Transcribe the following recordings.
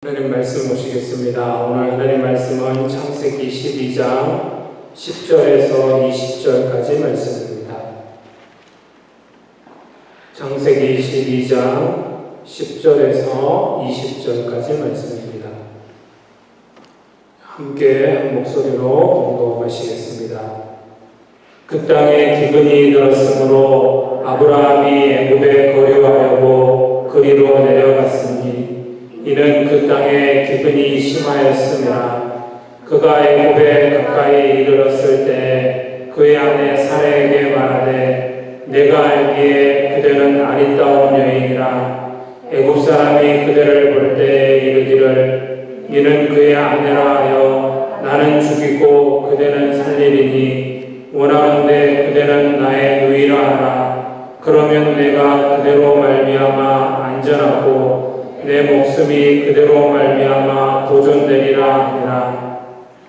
하나님 말씀 보시겠습니다. 오늘 하나님 말씀은 창세기 12장 10절에서 20절까지 말씀입니다. 창세기 12장 10절에서 20절까지 말씀입니다. 함께 한 목소리로 공독하시겠습니다. 그 땅에 기근이 들었으므로 아브라함이 애굽에 거류하려고 그리로 내려갔으니 이는 그 땅에 기근이 심하였음이라. 그가 애굽에 가까이 이르렀을 때 그의 아내 사라에게 말하되 내가 알기에 그대는 아리따운 여인이라. 애굽 사람이 그대를 볼 때 이르기를 이는 그의 아내라 하여 나는 죽이고 그대는 살리리니 원하건대 그대는 나의 누이라 하라. 그러면 내가 그대로 말미암아 안전하고 내 목숨이 그대로 말미암아 보존되리라 하니라.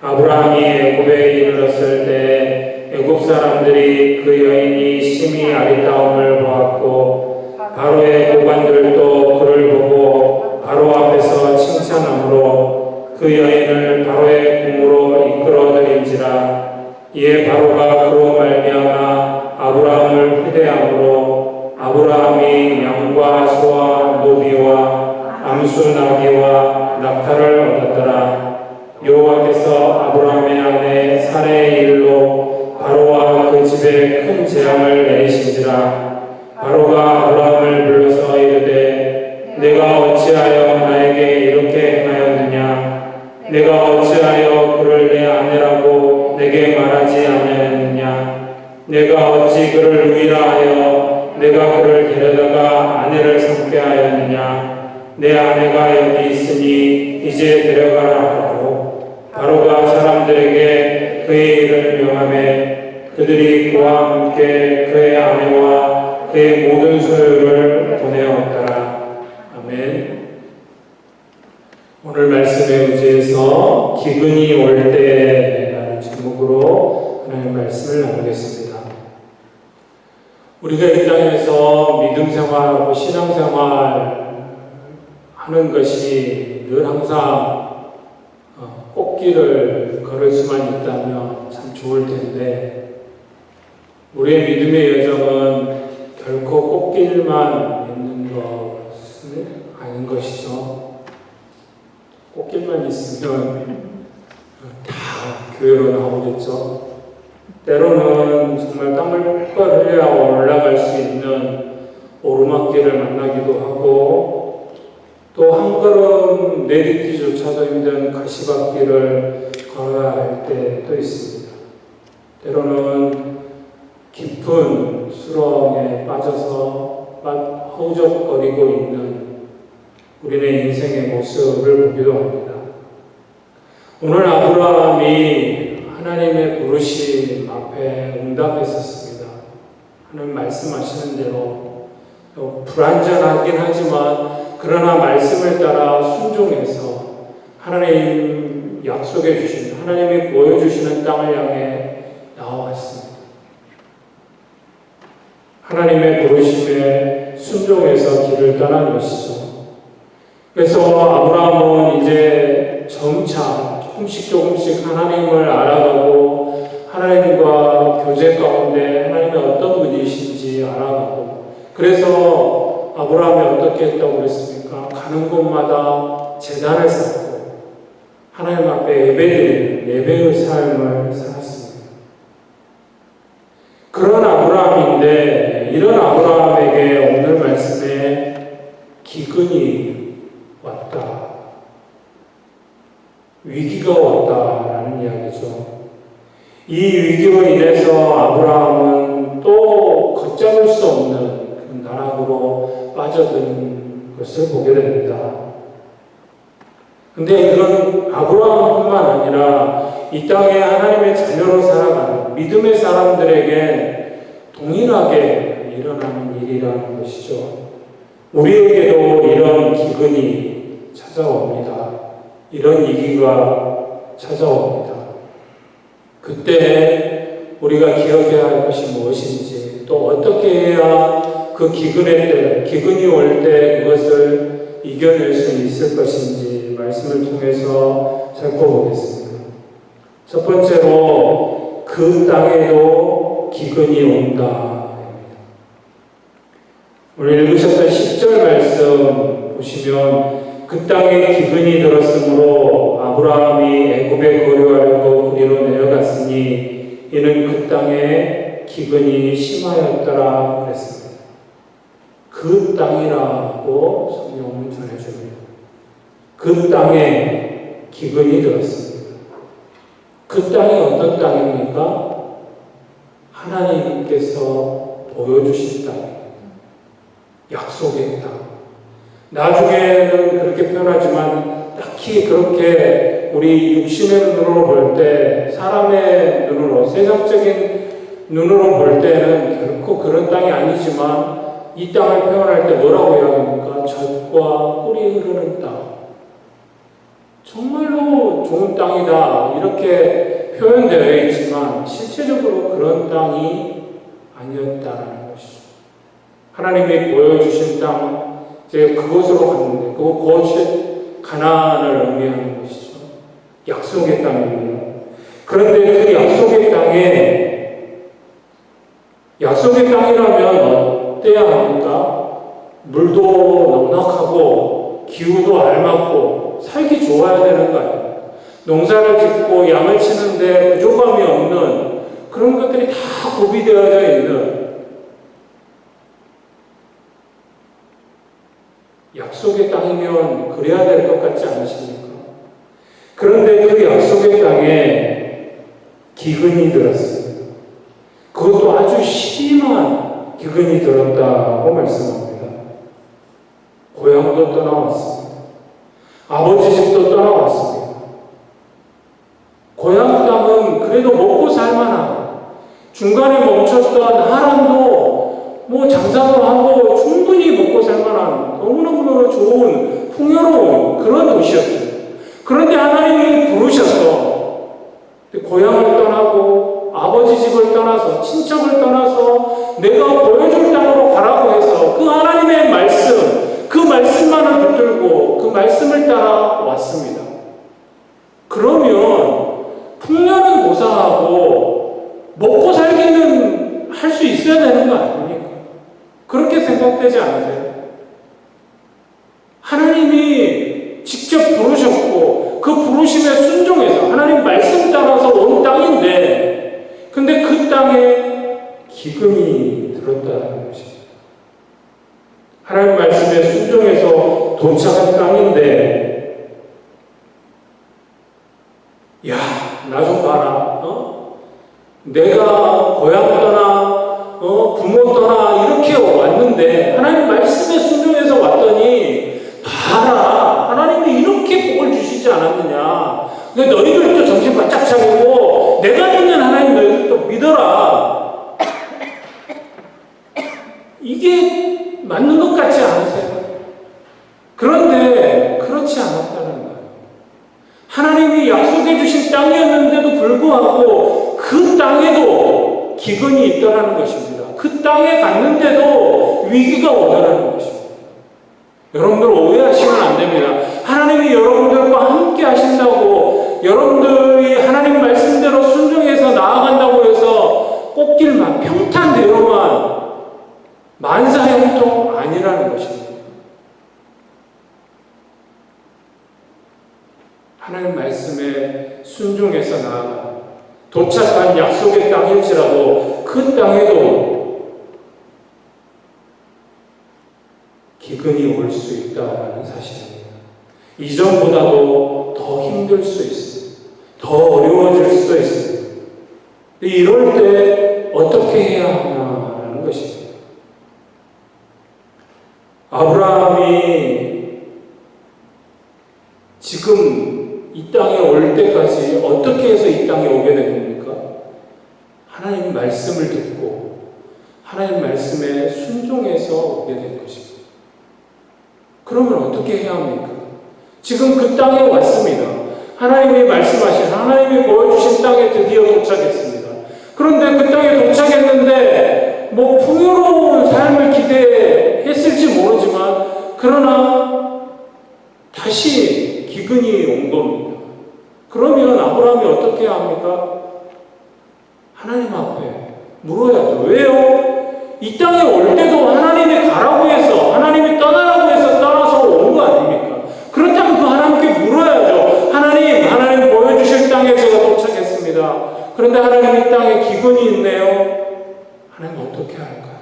아브라함이 애굽에 이르렀을 때 애굽 사람들이 그 여인이 심히 아리따움을 보았고 바로의 고관들도 그를 보고 바로 앞에서 칭찬하므로 그 여인을 바로의 궁으로 이끌어들인지라. 이에 바로가 그로 말미암아 아브라함을 휴대함으로 아브라함이 양과 소와 노비와 암수 나귀와 낙타를 얻었더라. 여호와께서 아브라함의 아내 사라의 일로 바로와 그 집에 큰 재앙을 내리신지라. 바로가 아브라함을 불러서 이르되 내가 어찌하여 나에게 이렇게 행하였느냐? 내가 어찌하여 그를 내 아내라고 내게 말하지 아니하였느냐? 내가 어찌 그를 누이라 하여 내가 그를 데려다가 아내를 삼게 하였느냐? 내 아내가 여기 있으니 이제 데려가라 하고 바로가 사람들에게 그의 일을 명하매 그들이 그와 함께 그의 아내와 그의 모든 소유를 보내었더라. 아멘. 오늘 말씀에 의지해서 기근이 올 때라는 제목으로 하나님 말씀을 나누겠습니다. 우리가 이 땅에서 믿음 생활하고 신앙 생활 하는 것이 늘 항상 꽃길을 걸을 수만 있다면 참 좋을 텐데 우리의 믿음의 여정은 결코 꽃길만 있는 것은 아닌 것이죠. 꽃길만 있으면 다 교회로 나오겠죠. 때로는 정말 땀을 뻘뻘 흘려 올라갈 수 있는 오르막길을 만나기도 하고 또 한 걸음 내딛기조차도 힘든 가시밭길을 걸어야 할 때도 있습니다. 때로는 깊은 수렁에 빠져서 허우적거리고 있는 우리의 인생의 모습을 보기도 합니다. 오늘 아브라함이 하나님의 부르심 앞에 응답했었습니다. 하나님 말씀하시는 대로 불완전하긴 하지만 그러나 말씀을 따라 순종해서 하나님 약속해 주신 하나님이 보여주시는 땅을 향해 나아왔습니다. 하나님의 부르심에 순종해서 길을 떠난 것이죠. 그래서 아브라함은 이제 점차 조금씩 하나님을 알아가고 하나님과 교제 가운데 하나님이 어떤 분이신지 알아가고 그래서 아브라함이 어떻게 했다고 그랬습니까? 가는 곳마다 제단을 쌓고 하나님 앞에 예배드리는 예배의 삶을 살았습니다. 그런 아브라함인데 이런 아브라함에게 오늘 말씀에 기근이 왔다. 위기가 왔다라는 이야기죠. 이 위기로 인해서 아브라함은 또 걷잡을 수 없는 그 나락으로 빠져드는 것을 보게 됩니다. 근데 이건 아브라함뿐만 아니라 이 땅에 하나님의 자녀로 살아가는 믿음의 사람들에게 동일하게 일어나는 일이라는 것이죠. 우리에게도 이런 기근이 찾아옵니다. 이런 위기가 찾아옵니다. 그때 우리가 기억해야 할 것이 무엇인지 또 어떻게 해야 그 기근이 올 때 그것을 이겨낼 수 있을 것인지 말씀을 통해서 살펴보겠습니다. 첫 번째로 그 땅에도 기근이 온다. 오늘 읽으셨던 10절 말씀 보시면 그 땅에 기근이 들었으므로 아브라함이 애굽에 거류하려고 그리로 내려갔으니 이는 그 땅에 기근이 심하였더라 그랬습니다. 그 땅이라고 성경은 전해줍니다. 그 땅에 기근이 들었습니다. 그 땅이 어떤 땅입니까? 하나님께서 보여주신 땅입니다. 약속의 땅. 나중에는 그렇게 표현하지만 딱히 그렇게 우리 육신의 눈으로 볼 때, 사람의 눈으로, 세상적인 눈으로 볼 때는 결코 그런 땅이 아니지만 이 땅을 표현할 때 뭐라고 이야기합니까? 젖과 꿀이 흐르는 땅. 정말로 좋은 땅이다. 이렇게 표현되어 있지만 실제적으로 그런 땅이 아니었다라는 것이죠. 하나님이 보여주신 땅, 이제 그곳으로 갔는데 그곳이 가나안을 의미하는 것이죠. 약속의 땅입니다. 그런데 그 약속의 땅이라면 어때야 합니까? 물도 넉넉하고 기후도 알맞고 살기 좋아야 되는 거 아닙니까? 농사를 짓고 양을 치는데 부족함이 없는 그런 것들이 다 구비되어져 있는 약속의 땅이면 그래야 될 것 같지 않으십니까? 그런데 그 약속의 땅에 기근이 들었습니다. 그것도 아주 심한 기근이 들었다고 말씀합니다. 고향도 떠나왔습니다. 아버지 집도 떠나왔습니다. 고향 땅은 그래도 먹고 살만한, 중간에 멈췄던 하란도 뭐 장사도 하고 충분히 먹고 살만한 너무너무 좋은 풍요로운 그런 도시였어요. 그런데 하나님이 부르셔서 고향을 떠나고 아버지 집을 떠나서 친척을 떠나서 내가 보여줄 땅으로 가라고 해서 그 하나님의 말씀, 그 말씀만을 붙들고 그 말씀을 따라 왔습니다. 그러면 풍요는 고사하고 먹고 살기는 할 수 있어야 되는 거 아닙니까? 그렇게 생각되지 않으세요? 하나님이 직접 부르셨고 그 부르심에 순종해서 하나님 말씀 따라서 온 땅인데 근데 그 땅에 기근이 들었다는 것입니다. 하나님 말씀에 순종해서 도착한 땅인데 야, 나 좀 봐라. 내가 고향 떠나 부모 떠나 이렇게 왔는데 하나님 말씀에 순종해서 왔더니 봐라, 하나님이 이렇게 복을 주시지 않았느냐. 근데 너희들도 정신 바짝 차리고 내가 믿는 하나님 너희들도 믿어라. 이게 맞는 것 같지 않으세요? 그런데 그렇지 않았다는 거예요. 하나님이 약속해 주신 땅이었는데도 불구하고 그 땅에도 기근이 있다는 것입니다. 그 땅에 갔는데도 위기가 오더라는 것입니다. 여러분들 오해하시면 안 됩니다. 하나님이 여러분들과 함께 하신다고 여러분들이 하나님 말씀대로 순종해서 나아간다고 해서 꽃길만 평탄대로만 만사형통 아니라는 것입니다. 하나님 말씀에 순종해서 나아가 도착한 약속의 땅일지라도 그 땅에도 기근이 올 수 있다는 사실입니다. 이전보다도 더 힘들 수 있습니다. 더 어려워질 수도 있습니다. 이럴 때 어떻게 해야 하냐는 것입니다. 아브라함이 지금 이 땅에 올 때까지 어떻게 해서 이 땅에 오게 된 겁니까? 하나님 말씀을 듣고 하나님 말씀에 순종해서 오게 된 것입니다. 그러면 어떻게 해야 합니까? 지금 그 땅에 왔습니다. 하나님이 말씀하신, 하나님이 보여주신 땅에 드디어 도착했습니다. 그런데 그 땅에 도착했는데 뭐 풍요로운 삶을 기대했을지 모르지만 그러나 다시 기근이 기근이 온 겁니다. 그러면 아브라함이 어떻게 해야 합니까? 하나님 앞에 물어야죠. 왜요? 이 땅에 올 때도 하나님이 가라고 해서, 하나님이 떠나라고 해서 떠나서 온 거 아닙니까? 그렇다면 그 하나님께 물어야죠. 하나님 보여주실 땅에 제가 도착했습니다. 그런데 하나님 이 땅에 기근이 있네요. 하나님 어떻게 할까요?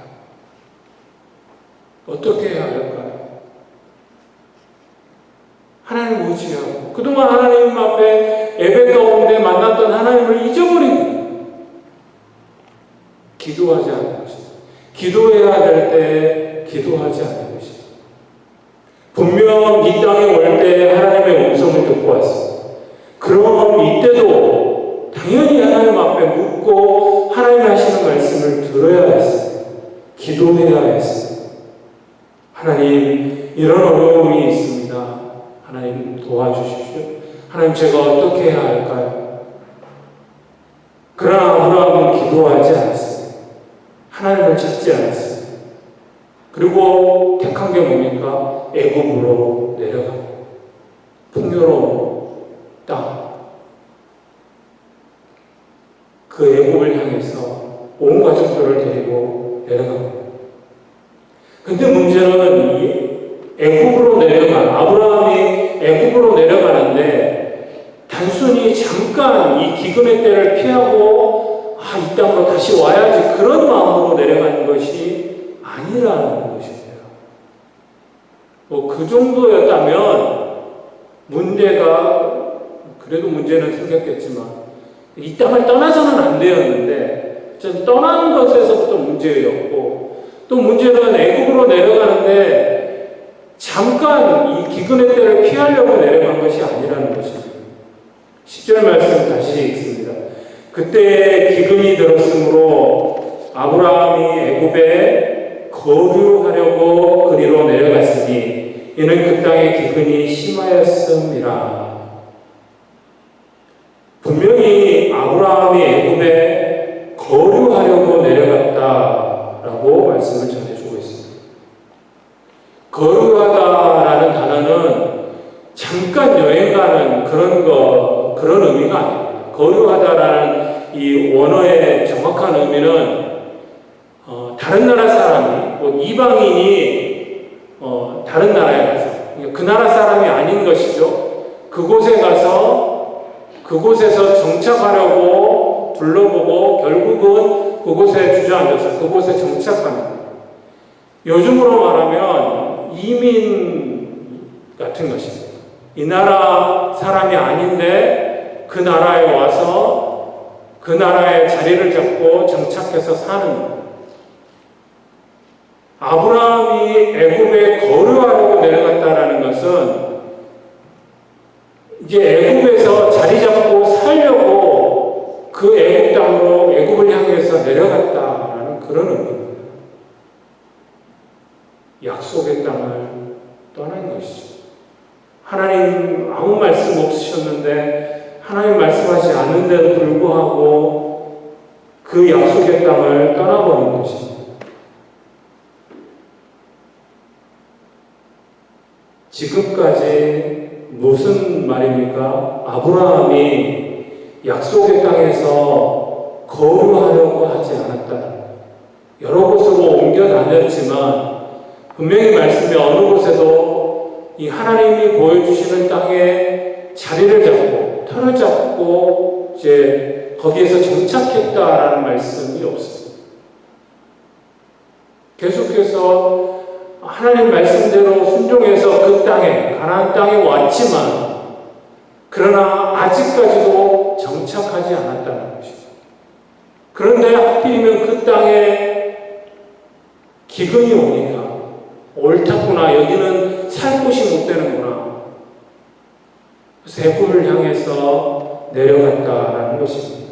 어떻게 해야 할까요? 하나님 의지하고 그동안 하나님 앞에 예배 가운데 만났던 하나님을 잊어버리고 기도하지 않는 것입니다. 기도해야 될 때 기도하지 않는 것입니다. 분명 이 땅에 올 때 하나님의 음성을 듣고 왔습니다. 그럼 이때도 당연히 하나님 앞에 묻고 하나님 하시는 말씀을 들어야 했습니다. 기도해야 했습니다. 하나님, 이런 어려움이 있습니다. 하나님 도와주십시오. 하나님, 제가 어떻게 해야 할까요? 그러나 아브라함은 기도하지 않았습니다. 하나님을 찾지 않았습니다. 그리고 택한 게 뭡니까? 애굽으로 내려가고 풍요로운 땅, 그 애굽을 향해서 온 가족들을 데리고 내려갑니다. 근데 문제는 이 애굽으로 내려간, 아브라함이 애굽으로 내려가는데 단순히 잠깐 이 기근의 때를 피하고 이 땅으로 다시 와야지 그런 마음으로 내려가는 것이 아니라는 것입니다. 그 정도였다면 그래도 문제는 생겼겠지만 이 땅을 떠나서는 안 되었는데 떠난 것에서부터 문제였고, 또 문제는 애굽으로 내려가는데 잠깐 이 기근의 때를 피하려고 내려간 것이 아니라는 것입니다. 10절 말씀 다시 읽습니다. 그때 기근이 들었으므로 아브라함이 애굽에 거류하려고 그리로 내려갔으니 이는 그 땅의 기근이 심하였음이라. 분명히 아브라함이 애굽에 거류하려고 내려갔다라고 말씀을 전해주고 있습니다. 거류하다라는 단어는 잠깐 여행 가는 그런 의미가 아닙니다. 거류하다라는 이 원어의 정확한 의미는 다른 나라 사람이, 이방인이 다른 나라에 가서, 그 나라 사람이 아닌 것이죠. 그곳에 가서 그곳에서 정착하려고 둘러보고 결국은 그곳에 주저앉아서 그곳에 정착합니다. 요즘으로 말하면 이민 같은 것입니다. 이 나라 사람이 아닌데 그 나라에 와서 그 나라에 자리를 잡고 정착해서 사는, 아브라함이 애굽에 거류하려고 내려갔다라는 것은 이제 애굽에서 자리 잡고 살려고 그 애굽 땅으로, 애굽을 향해서 내려갔다라는 그런 의미입니다. 약속의 땅을 떠난 것이죠. 하나님 아무 말씀 없으셨는데, 하나님 말씀하지 않는데도 불구하고 그 약속의 땅을 떠나버린 것입니다. 지금까지 무슨 말입니까? 아브라함이 약속의 땅에서 거류하려고 하지 않았다는 거예요. 여러 곳으로 옮겨 다녔지만 분명히 말씀에 어느 곳에도 이 하나님이 보여주시는 땅에 자리를 잡고 터를 잡고 이제 거기에서 정착했다라는 말씀이 없습니다. 계속해서 하나님 말씀대로 순종해서 그 땅에, 가나안 땅에 왔지만 그러나 아직까지도 정착하지 않았다는 것입니다. 그런데 하필이면 그 땅에 기근이 오니까 옳다구나, 여기는 살 곳이 못 되는구나, 그래서 애굽을 향해서 내려갔다라는 것입니다.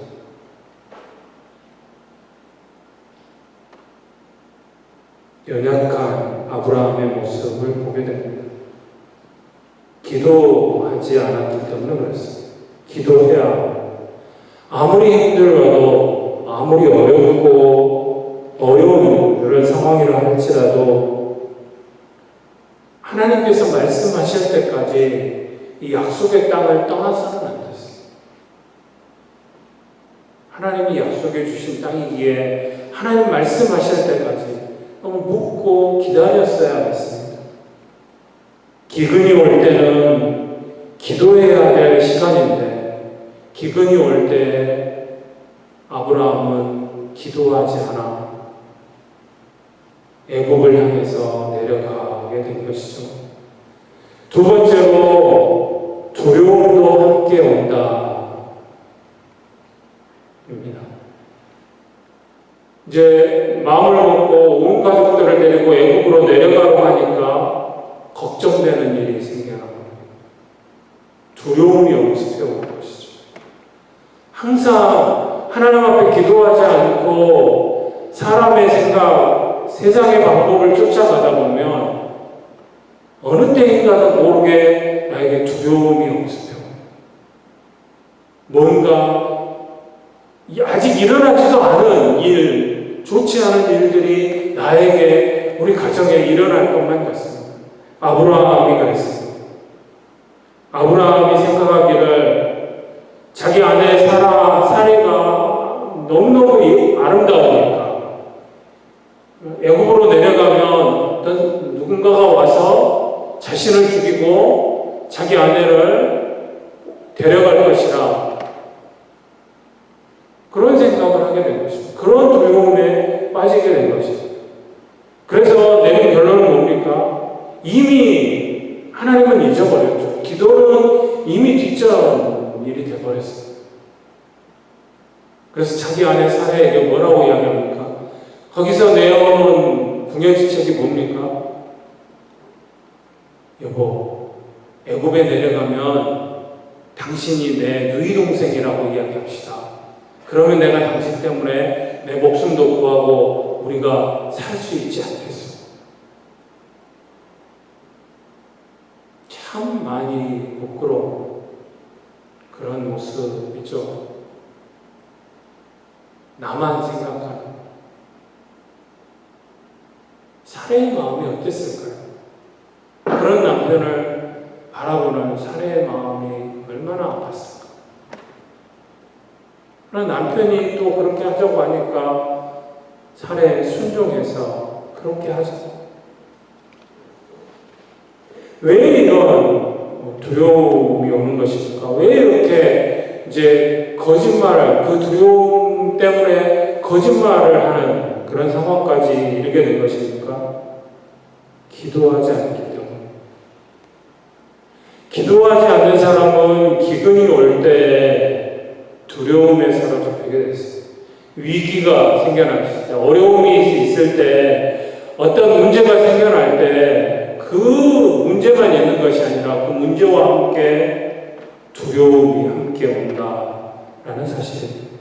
연약한 아브라함의 모습을 보게 됩니다. 기도하지 않았기 때문에 그렇습니다. 기도해야 합니다. 아무리 힘들어도, 아무리 어려운 이런 상황이라 할지라도 하나님께서 말씀하실 때까지 이 약속의 땅을 떠나서는 안 됐어요. 하나님이 약속해 주신 땅이기에 하나님 말씀하실 때까지 너무 묵고 기다렸어야 했습니다. 기근이 올 때는 기도해야 될 시간인데 기근이 올 때 아브라함은 기도하지 않아 애굽을 향해서 내려가게 된 것이죠. 두 번째로 두려움도 함께 온다. 입니다. 이제 마음을 먹고 온 가족들을 데리고 애굽으로 내려가고 하니까 걱정되는 일이 생겨나는 겁니다. 두려움이 엄습해 오는 것이죠. 항상 하나님 앞에 기도하지 않고 사람의 생각, 세상의 방법을 쫓아가다 보면 어느 때인가는 모르게 나에게 두려움이 엄습해 옵니다. 뭔가 아직 일어나지도 않은 일, 좋지 않은 일들이 나에게, 우리 가정에 일어날 것만 같습니다. 아브라함이 그랬습니다. 아브라함이 생각하기를 자기 아내 사라가 너무너무 아름다우니까 애굽으로 내려가면 어떤 누군가가 와서 자신을 죽이고 자기 아내를 데려갈 것이라 그런 생각을 하게 된 것입니다. 그런 두려움에 빠지게 된 것입니다. 그래서 내린 결론은 뭡니까? 이미 하나님은 잊어버렸죠. 기도는 이미 뒷전 일이 되어버렸어요. 그래서 자기 아내 사라에게 뭐라고 이야기합니까? 거기서 내어오는 궁여지책이 뭡니까? 여보, 애굽에 내려가면 당신이 내 누이 동생이라고 이야기합시다. 그러면 내가 당신 때문에 내 목숨도 구하고 우리가 살 수 있지 않겠어. 참 많이 부끄러운 그런 모습이죠. 나만 생각하는 사례의 마음이 어땠을까요? 그런 남편을 바라보는 사례의 마음이 얼마나 아팠을까요? 그러나 남편이 또 그렇게 하자고 하니까 사례에 순종해서 그렇게 하죠. 왜 이런 두려움이 오는 것입니까? 왜 이렇게 이제 그 두려움 때문에 거짓말을 하는 그런 상황까지 이르게 된 것입니까? 기도하지 않기 때문에. 기도하지 않는 사람은 기근이 올 때 두려움에 사로잡히게 됐어요. 위기가 생겨날 때, 어려움이 있을 때, 어떤 문제가 생겨날 때 그 문제만 있는 것이 아니라 그 문제와 함께 두려움이 함께 온다라는 사실입니다.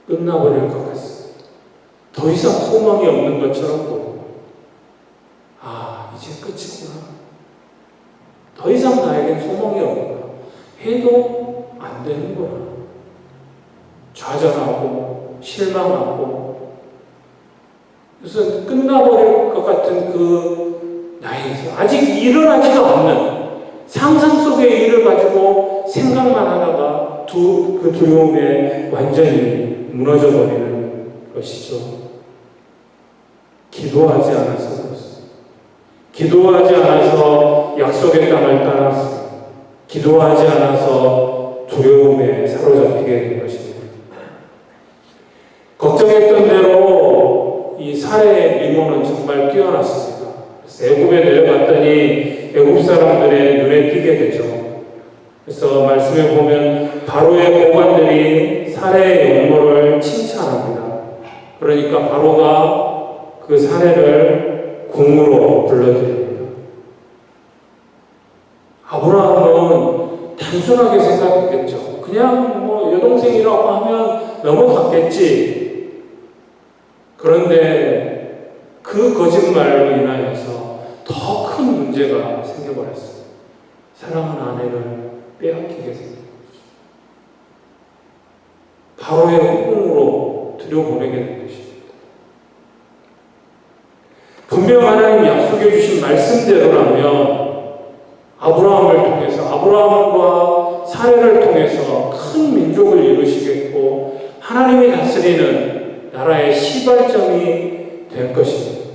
끝나버릴 것 같습니다. 더 이상 소망이 없는 것처럼 보입니다. 아, 이제 끝이구나. 더 이상 나에겐 소망이 없구나. 해도 안 되는구나. 좌절하고 실망하고 그래서 끝나버릴 것 같은 그 나에서 아직 일어나지도 않는 상상 속의 일을 가지고 생각만 하다가 그 두려움에 완전히 무너져버리는 것이죠. 기도하지 않아서 그렇습니다. 기도하지 않아서 약속의 땅을 떠났습니다. 기도하지 않아서 두려움에 사로잡히게 된 것입니다. 걱정했던 대로 이 사례의 미모는 정말 뛰어났습니다. 애굽에 내려갔더니 애굽 사람들의 눈에 띄게 되죠. 그래서 말씀에 보면 바로의 고관들이 사례의 용모를 칭찬합니다. 그러니까 바로가 그 사례를 궁으로 불러드립니다. 아브라함은 단순하게 생각했겠죠. 그냥 여동생이라고 하면 넘어갔겠지. 그런데 그 거짓말로 인하여서 더 큰 문제가 생겨버렸습니다. 사랑하는 아내를 빼앗기게 생긴 거죠. 바로의 후궁으로 들여보내게 된 것입니다. 분명 하나님 약속해 주신 말씀대로라면 아브라함을 통해서 사례를 통해서 큰 민족을 이루시겠고 하나님이 다스리는 나라의 시발점이 될 것입니다.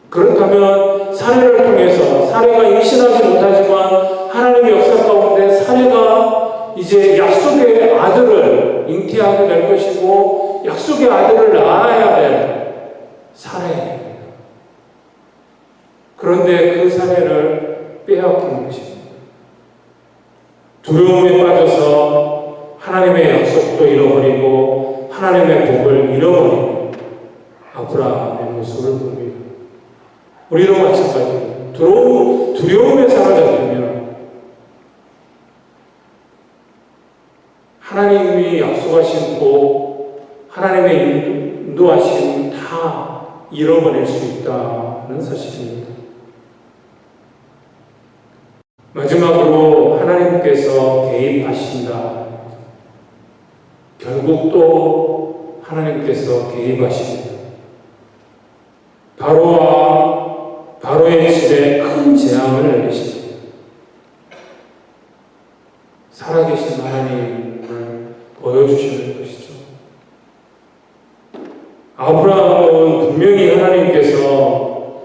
그렇다면 사례를 통해서 사례가 임신하지 못하지만 하나님의 역사 가운데 사례가 이제 약속의 아들을 잉태하게 될 것이고 약속의 아들을 낳아야 될 사례입니다. 그런데 그 사례를 빼앗긴 것입니다. 두려움에 빠져서 하나님의 약속도 잃어버리고 하나님의 복을 잃어버리는 아브라함의 모습을 봅니다. 우리도 마찬가지입니다. 두려움에 사로잡히면 하나님이 약속하신 복, 하나님의 인도하심 다 잃어버릴 수 있다는 사실입니다. 마지막으로 하나님께서 개입하신다. 결국 또 하나님께서 개입하십니다. 바로의 집에 큰 재앙을 내리십니다. 살아계신 하나님을 보여주시는 것이죠. 아브라함은 분명히 하나님께서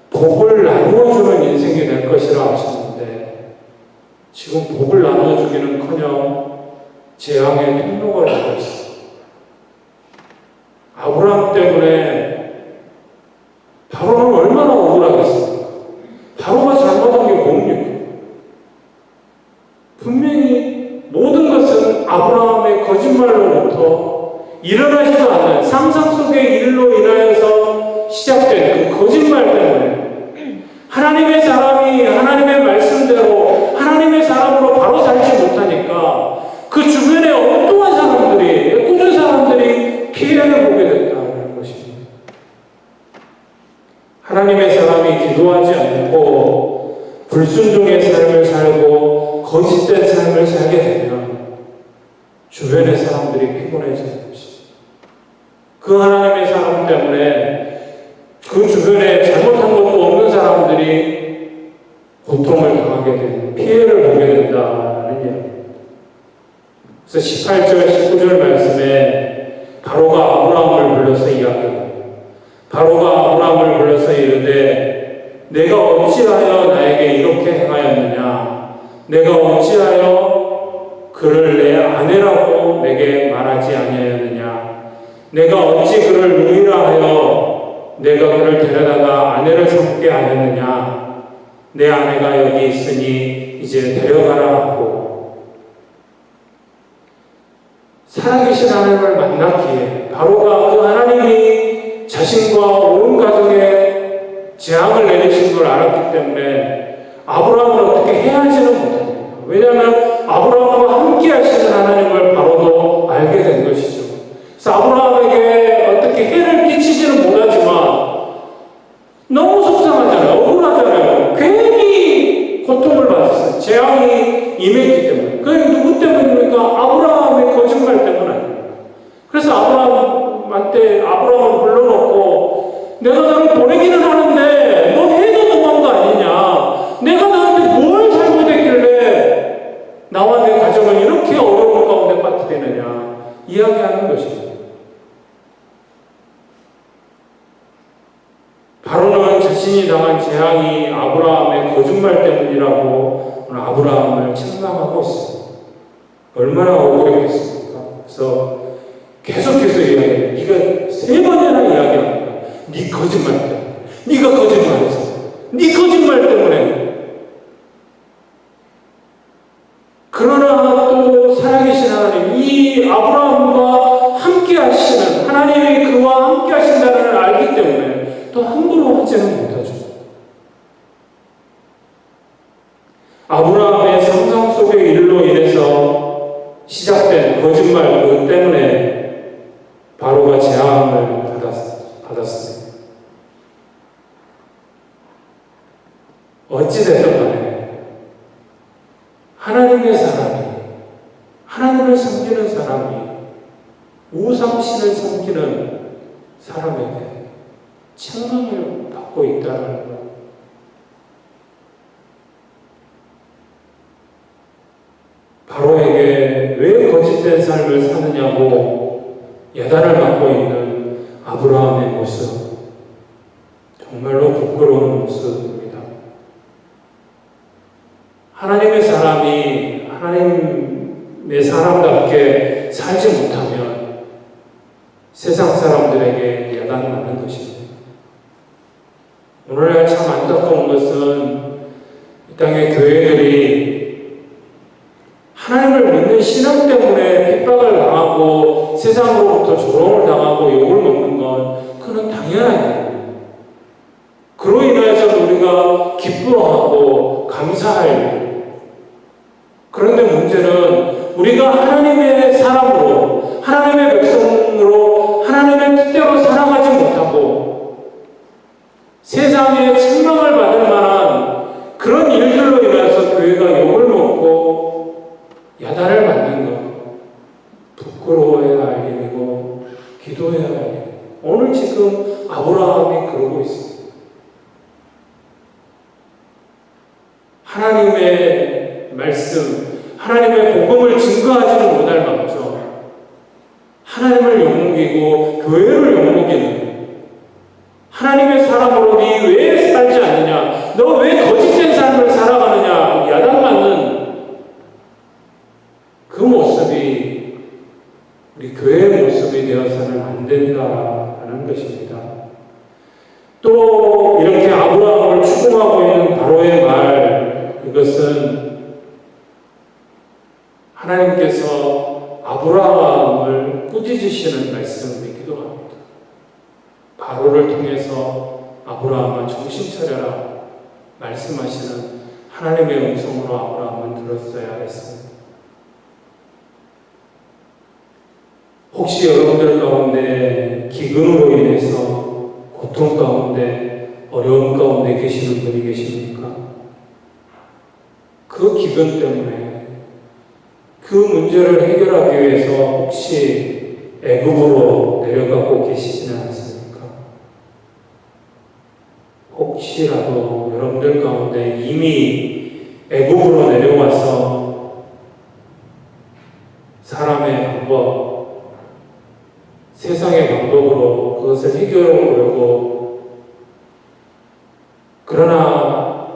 복을 나누어주는 인생이 될 것이라 하셨는데 지금 복을 나누어주기는커녕 재앙의 통로가 되고 있습니다. 아브라함 때문에 바로는 얼마나 억울하겠습니까? 바로가 잘못한 게 뭡니까? 분명히 모든 것은 아브라함의 거짓말로부터 일어나지도 않는 상상 속의 일로 인하여서 시작된 그 거짓말 때문에 하나님의 사람이 하나님의 말씀대로 하나님의 사람으로 바로 살지 못하니까 그 주변에 엉뚱한 사람들이, 꾸준 사람들이 피해를 보게 됐다는 것입니다. 하나님의 사람이 기도하지 않고 불순종의 삶을 살고 거짓된 삶을 살게 되면 주변의 사람들이 피곤해지는 것입니다. 그 하나님의 사람 때문에 그 주변에 잘못한 것도 없는 사람들이 고통을 당하게 되는 피해를 보게 된다는 이야기입니다. 그래서 18절, 19절 말씀에 바로가 아브라함을 불러서 이야기합니다. 바로가 아브라함을 불러서 이르되 내가 어찌하여 나에게 이렇게 행하였느냐? 내가 어찌하여 그를 내 아내라고 내게 말하지 아니하였느냐? 내가 어찌 그를 누이라 하여 내가 그를 데려다가 아내를 삼게 하였느냐? 내 아내가 여기 있으니 이제 데려가라 하고 살아계신 하나님을 만났기에 바로가 그 하나님이 자신과 온 가정에 재앙을 내리신 걸 알았기 때문에 아브라함을 어떻게 해하지는 못합니다. 왜냐하면 아브라함과 함께 하시는 하나님을 바로도 알게 된 것이죠. 그래서 아브라함에게 어떻게 해를 끼치지는 못하지만 너무 속상하잖아요. 억울하잖아요. 괜히 고통을 받았어요. 재앙이 임했기 때문에. 그게 누구 때문입니까? 아브라함의 거짓말 때문 아닙니까? 그래서 아브라함을 불러놓고 내가 너를 보내기는 하는데 너 해도 너무한 거 아니냐? 내가 너한테 뭘 잘못했길래 나와 내 가정을 이렇게 어려운 가운데 빠뜨리느냐? 이야기하는 것입니다. 바로는 자신이 당한 재앙이 아브라함의 거짓말 때문이라고 오늘 아브라함을 책망하고 있습니다. 얼마나 억울했겠습니까? 그래서 계속해서 이야기해요. 네가 3번이나 이야기합니다. 네 거짓말 때문에. 네가 거짓말해서. 네 거짓말 때문에. 그러나 또 살아계신 하나님, 이 아브라함과 함께 하시는 하나님이 그와 함께 하신다는 걸 알기 때문에 또 함부로 하지는 못하죠. 아브라함의 상상 속의 일로 인해서 시작된 거짓말 그 때문에 바로가 재앙을 받았습니다. 어찌됐든 간에 하나님의 사람이, 하나님을 섬기는 사람이 우상신을 섬기는 사람에게 책망을 받고 있다는 것. 바로에게 왜 거짓된 삶을 사느냐고 야단을 맞고 있는 아브라함의 모습, 정말로 부끄러운 모습입니다. 하나님의 사람이 하나님의 사람답게 살지 못하면 세상 사람들에게 야단을 맞는 것입니다. 오늘날 참 안타까운 것은 이 땅의 교회들이 하나님을 믿는 신앙 때문에 핍박을 당하고 세상으로부터 조롱을 당하고 욕을 먹는 건 그건 당연한 일입니다. 그로 인해서 우리가 기뻐하고 감사할 일입니다. 그런데 문제는 우리가 하나님의 사람으로, 하나님의 백성으로, 하나님의 뜻대로 살아가지 못하고 세상에 책망을 받을 만한 그런 일들로 인해서 교회가 욕을 먹고 야단을 맞는 것, 부끄러워해야 할 일이고 기도해야 할 일이고, 오늘 지금 아브라함이 그러고 있습니다. 하나님의 말씀, 하나님의 복음을 증거하지는 못할 망정 하나님을 욕먹이고 교회를 욕먹이는, 하나님의 사람으로 네 왜 살지 않느냐, 너 왜 거짓된 삶을 살아가느냐 야단맞는 그 모습이 우리 교회의 모습이 되어서는 안 된다는 것입니다. 또 이렇게 아브라함을 추궁하고 있는 바로의 말, 이것은 하나님께서 아브라함을 꾸짖으시는 말씀이기도 합니다. 바로를 통해서 아브라함아 정신 차려라 말씀하시는 하나님의 음성으로 아브라함은 들었어야 했습니다. 혹시 여러분들 가운데 기근으로 인해서 고통 가운데 어려움 가운데 계시는 분이 계십니까? 그 기근 때문에 그 문제를 해결하기 위해서 혹시 애굽으로 내려가고 계시지는 않습니까? 혹시라도 여러분들 가운데 이미 애굽으로 내려와서 사람의 방법, 세상의 방법으로 그것을 해결해 보려고, 그러나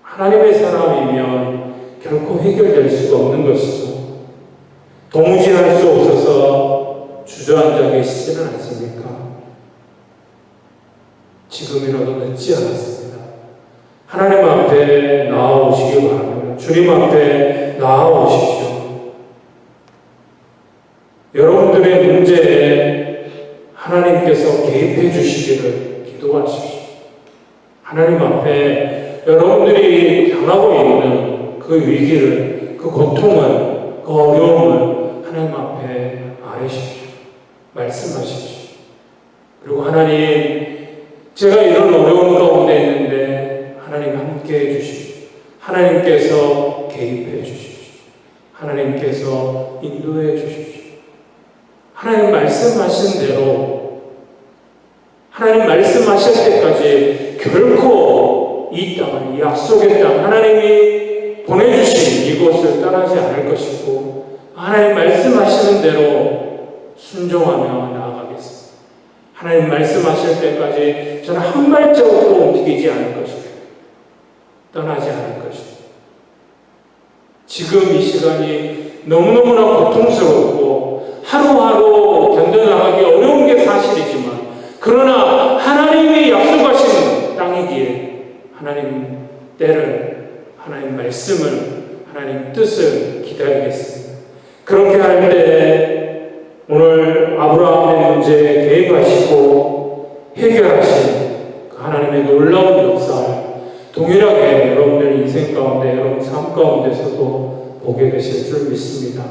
하나님의 사람이면 결코 해결될 수가 없는 것이죠. 도무지 할 수 없어서 주저앉아 계시지는 않습니까? 지금이라도 늦지 않았습니다. 하나님 앞에 나아오시기 바랍니다. 주님 앞에 나아오십시오. 여러분들의 문제에 하나님께서 개입해 주시기를 기도하십시오. 하나님 앞에 여러분들이 당하고 있는 그 위기를, 그 고통을, 그 어려움을 하나님 앞에 아뢰십시오. 말씀하십시오. 그리고 하나님, 제가 이런 어려운 가운데 있는데 하나님 함께 해주십시오. 하나님께서 개입해 주십시오. 하나님께서 인도해 주십시오. 하나님 말씀하신 대로, 하나님 말씀하실 때까지 결코 이 땅을, 이 약속의 땅, 하나님이 보내주신 이곳을 떠나지 않을 것이고, 하나님 말씀하시는 대로 순종하며 나아가겠습니다. 하나님 말씀하실 때까지 저는 한 발자국도 움직이지 않을 것입니다. 떠나지 않을 것입니다. 지금 이 시간이 너무너무나 고통스럽고 하루하루 견뎌나가기 어려운 게 사실이지만, 그러나 하나님이 약속하신 땅이기에 하나님 때를, 하나님 말씀을, 하나님 뜻을 기다리겠습니다. 그렇게 할 때 오늘 아브라함의 문제에 개입하시고 해결하신 그 하나님의 놀라운 역사, 동일하게 여러분들 인생 가운데, 여러분 삶 가운데서도 보게 되실 줄 믿습니다.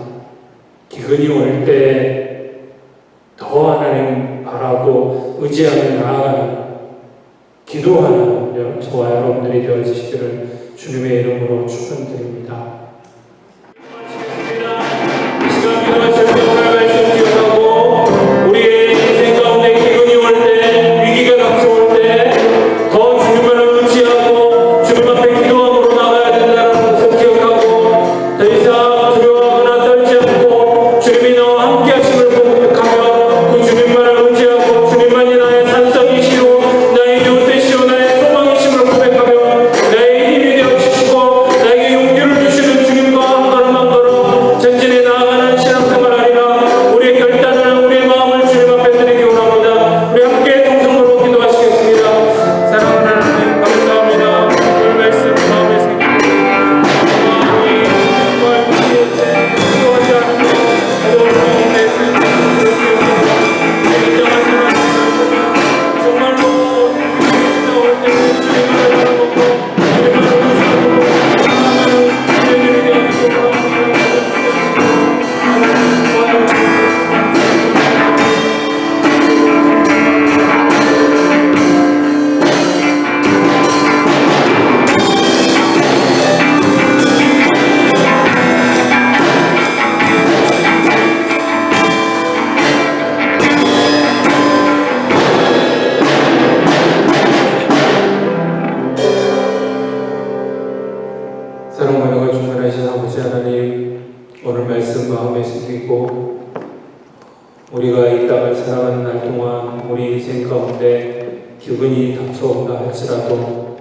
기근이 올 때 더 하나님 바라고 의지하며 나아가는, 기도하는 저와 여러분들이 되어주시기를 주님의 이름으로 축원드립니다. 이 시간 기도하실 때 오늘 말씀 기억하고, 우리의 인생 가운데 기근이 올 때, 위기가 닥쳐올 때 더 주님을 의지하고 주님 앞에 기도함으로 나가야 된다는 것을 기억하고, 더 이상 아버지 하나님, 오늘 말씀 마음에 새기고 우리가 이 땅을 살아가는 날 동안 우리 인생 가운데 기근이 닥쳐온다 할지라도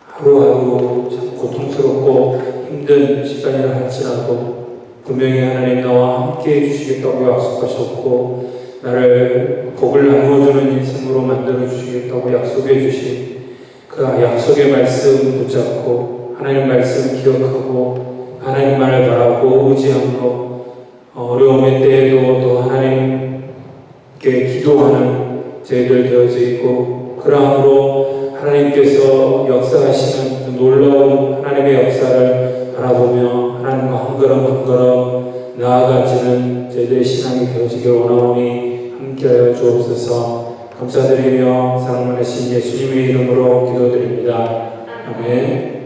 하루하루 참 고통스럽고 힘든 시간이라 할지라도 분명히 하나님 나와 함께 해주시겠다고 약속하셨고 나를 복을 나누어주는 인생으로 만들어주시겠다고 약속해 주신 그 약속의 말씀 붙잡고 하나님 말씀 기억하고 하나님만을 바라고 의지함으로 어려움의 때에도 또 하나님께 기도하는 저희들 되어져 있고 그러함으로 하나님께서 역사하시는 그 놀라운 하나님의 역사를 바라보며 하나님과 한 걸음 한 걸음 나아가지는 저희들의 신앙이 되어지길 원하오니 함께하여 주옵소서. 감사드리며 사랑 많으신 예수님의 이름으로 기도드립니다. 아멘.